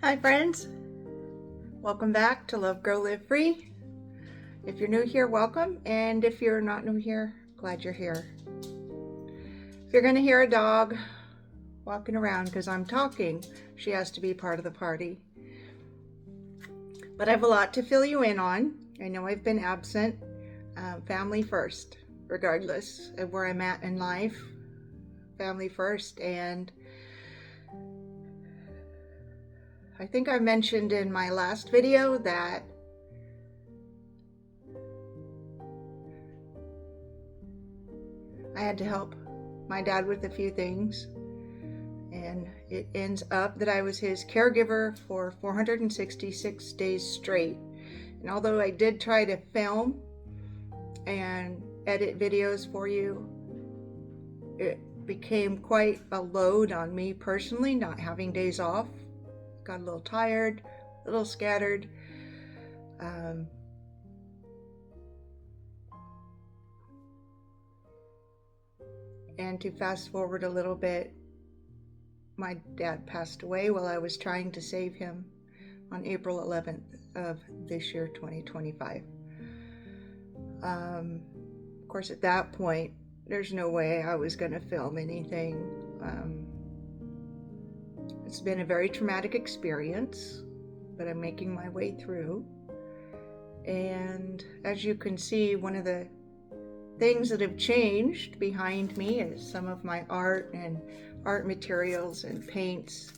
Hi friends, welcome back to Love Grow Live Free. If you're new here, welcome, and if you're not new here, glad you're here. If you're going to hear a dog walking around because I'm talking, she has to be part of the party. But I have a lot to fill you in on. I know I've been absent. Family first, regardless of where I'm at in life. Family first. And I think I mentioned in my last video that I had to help my dad with a few things, and it ends up that I was his caregiver for 466 days straight. And although I did try to film and edit videos for you, it became quite a load on me personally, not having days off. Got a little tired, a little scattered. And to fast forward a little bit, my dad passed away while I was trying to save him on April 11th of this year, 2025. Of course, at that point, there's no way I was going to film anything. It's been a very traumatic experience, but I'm making my way through. And as you can see, one of the things that have changed behind me is some of my art and art materials and paints.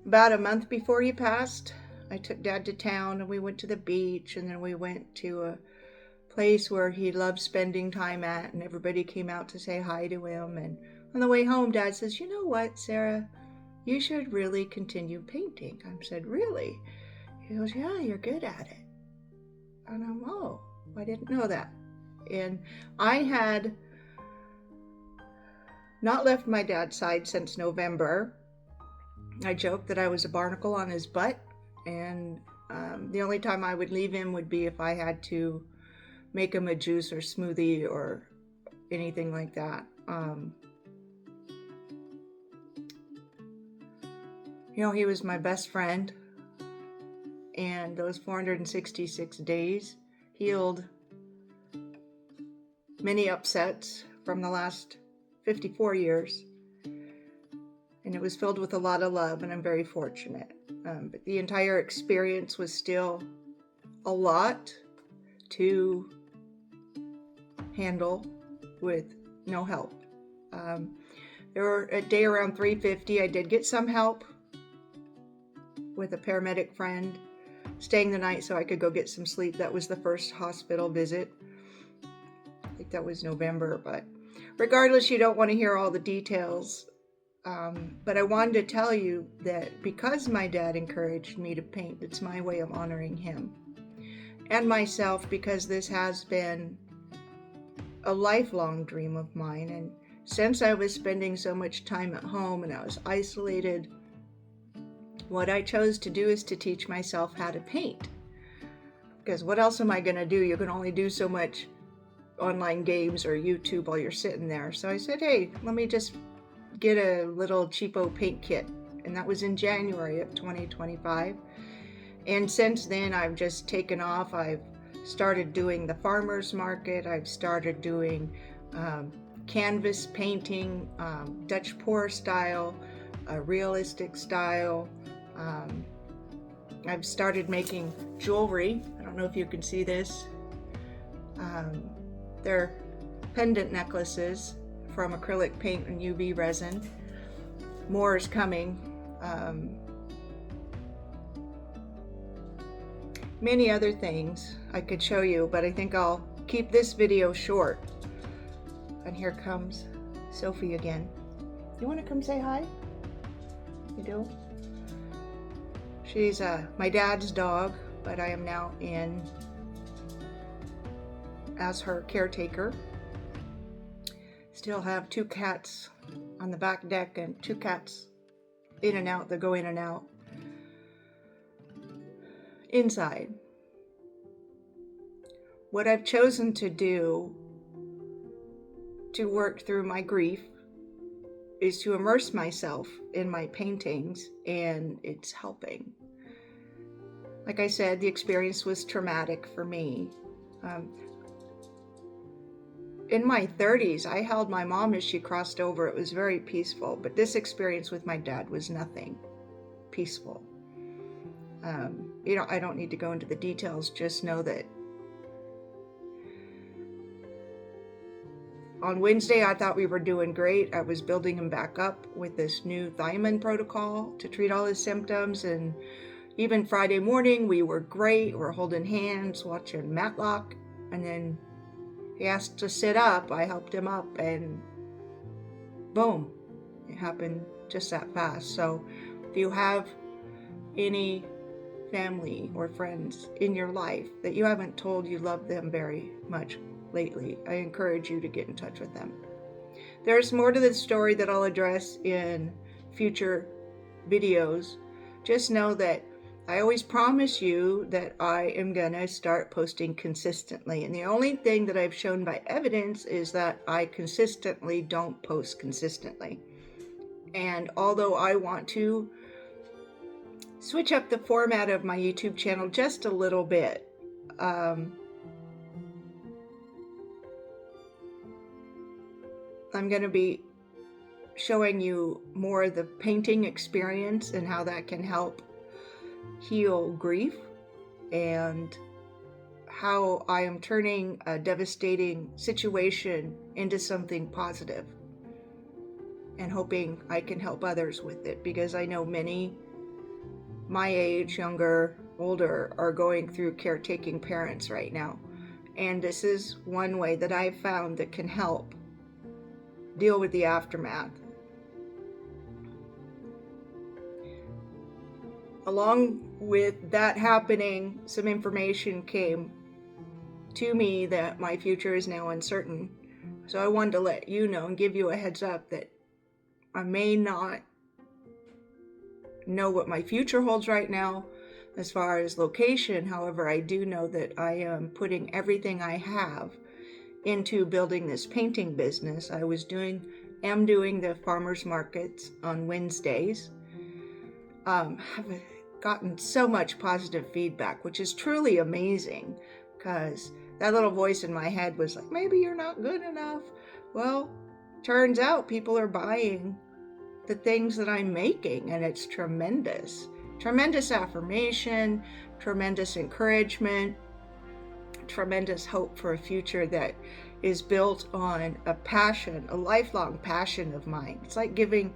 About a month before he passed, I took Dad to town and we went to the beach, and then we went to a place where he loved spending time at, and everybody came out to say hi to him. And on the way home, Dad says, "You know what, Sarah, you should really continue painting." I said, "Really?" He goes, "Yeah, you're good at it." And I'm, "Oh, I didn't know that." And I had not left my dad's side since November. I joked that I was a barnacle on his butt, and the only time I would leave him would be if I had to make him a juice or smoothie or anything like that. He was my best friend, and those 466 days healed many upsets from the last 54 years, and it was filled with a lot of love, and I'm very fortunate. But the entire experience was still a lot to handle with no help. There were a day around 3:50, I did get some help with a paramedic friend staying the night so I could go get some sleep. That was the first hospital visit. I think that was November, but regardless, you don't want to hear all the details. But I wanted to tell you that because my dad encouraged me to paint, it's my way of honoring him and myself, because this has been a lifelong dream of mine. And since I was spending so much time at home and I was isolated, what I chose to do is to teach myself how to paint. Because what else am I going to do? You can only do so much online games or YouTube while you're sitting there. So I said, hey, let me just get a little cheapo paint kit. And that was in January of 2025. And since then, I've just taken off. I've started doing the farmer's market. I've started doing canvas painting, Dutch pour style, realistic style. I've started making jewelry. I don't know if you can see this. They're pendant necklaces from acrylic paint and UV resin. More is coming. Many other things I could show you, but I think I'll keep this video short. And here comes Sophie again. You want to come say hi? You do? She's my dad's dog, but I am now in as her caretaker. Still have 2 cats on the back deck and 2 cats in and out that go in and out inside. What I've chosen to do to work through my grief is to immerse myself in my paintings, and it's helping. Like I said, the experience was traumatic for me. In my 30s, I held my mom as she crossed over. It was very peaceful, but this experience with my dad was nothing peaceful. I don't need to go into the details, just know that on Wednesday, I thought we were doing great. I was building him back up with this new thiamine protocol to treat all his symptoms. And even Friday morning, we were great. We're holding hands, watching Matlock. And then he asked to sit up. I helped him up, and boom, it happened just that fast. So if you have any family or friends in your life that you haven't told you love them very much lately, I encourage you to get in touch with them. There's more to the story that I'll address in future videos. Just know that I always promise you that I am gonna start posting consistently, and the only thing that I've shown by evidence is that I consistently don't post consistently. And although I want to switch up the format of my YouTube channel just a little bit, I'm going to be showing you more of the painting experience and how that can help heal grief, and how I am turning a devastating situation into something positive, and hoping I can help others with it, because I know many my age, younger, older, are going through caretaking parents right now. And this is one way that I've found that can help deal with the aftermath. Along with that happening, some information came to me that my future is now uncertain. So I wanted to let you know and give you a heads up that I may not know what my future holds right now as far as location. However, I do know that I am putting everything I have into building this painting business. I am doing the farmers markets on Wednesdays. Have gotten so much positive feedback, which is truly amazing, because that little voice in my head was like, maybe you're not good enough. Well, turns out people are buying the things that I'm making, and it's tremendous. Tremendous affirmation, tremendous encouragement, tremendous hope for a future that is built on a passion, a lifelong passion of mine. It's like giving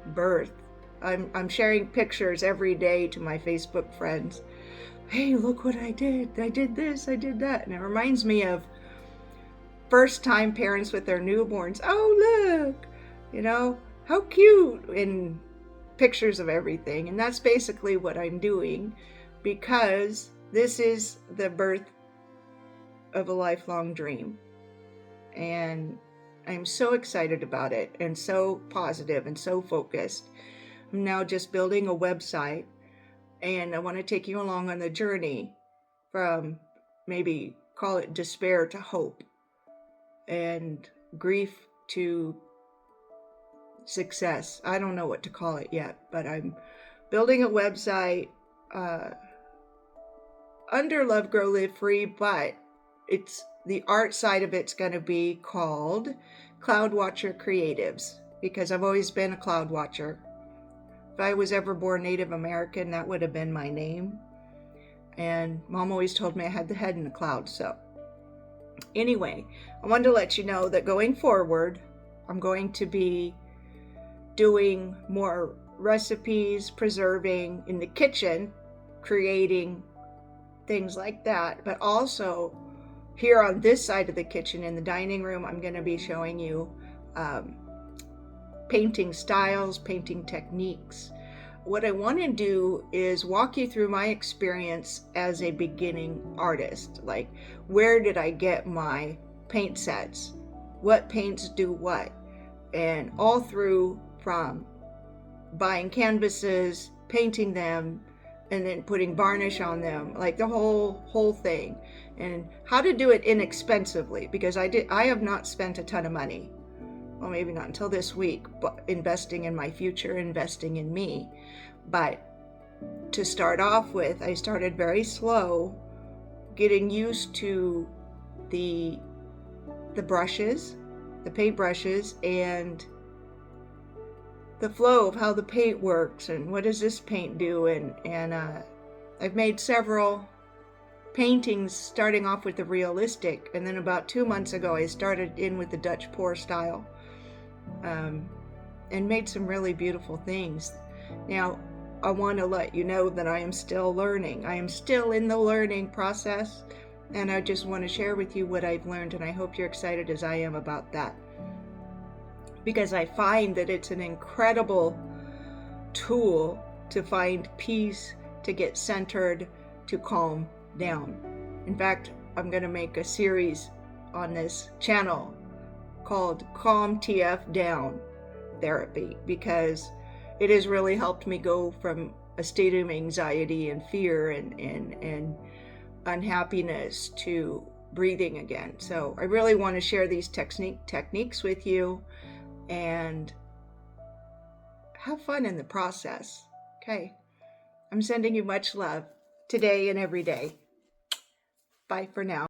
birth. I'm sharing pictures every day to my Facebook friends. Hey, look what I did. I did this, I did that. And it reminds me of first-time parents with their newborns. Oh, look, how cute, in pictures of everything. And that's basically what I'm doing, because this is the birth of a lifelong dream. And I'm so excited about it, and so positive and so focused. I'm now just building a website, and I want to take you along on the journey from, maybe call it despair to hope, and grief to success. I don't know what to call it yet, but I'm building a website under Love, Grow, Live Free, but it's the art side of it's going to be called Cloud Watcher Creatives, because I've always been a cloud watcher. If I was ever born Native American, that would have been my name. And Mom always told me I had the head in the clouds. So anyway, I wanted to let you know that going forward, I'm going to be doing more recipes, preserving in the kitchen, creating things like that. But also here on this side of the kitchen, in the dining room, I'm going to be showing you painting styles, painting techniques. What I want to do is walk you through my experience as a beginning artist. Like, where did I get my paint sets? What paints do what? And all through from buying canvases, painting them, and then putting varnish on them, like the whole thing. And how to do it inexpensively, because I have not spent a ton of money well, maybe not until this week, but investing in my future, investing in me. But to start off with, I started very slow, getting used to the brushes, the paint brushes, and the flow of how the paint works and what does this paint do. And I've made several paintings starting off with the realistic, and then about 2 months ago I started in with the Dutch pour style, and made some really beautiful things. Now I want to let you know that I am still learning. I am still in the learning process, and I just want to share with you what I've learned, and I hope you're excited as I am about that, because I find that it's an incredible tool to find peace, to get centered, to calm down. In fact, I'm going to make a series on this channel called Calm TF Down Therapy, because it has really helped me go from a state of anxiety and fear and unhappiness to breathing again. So I really want to share these techniques with you and have fun in the process. Okay. I'm sending you much love today and every day. Bye for now.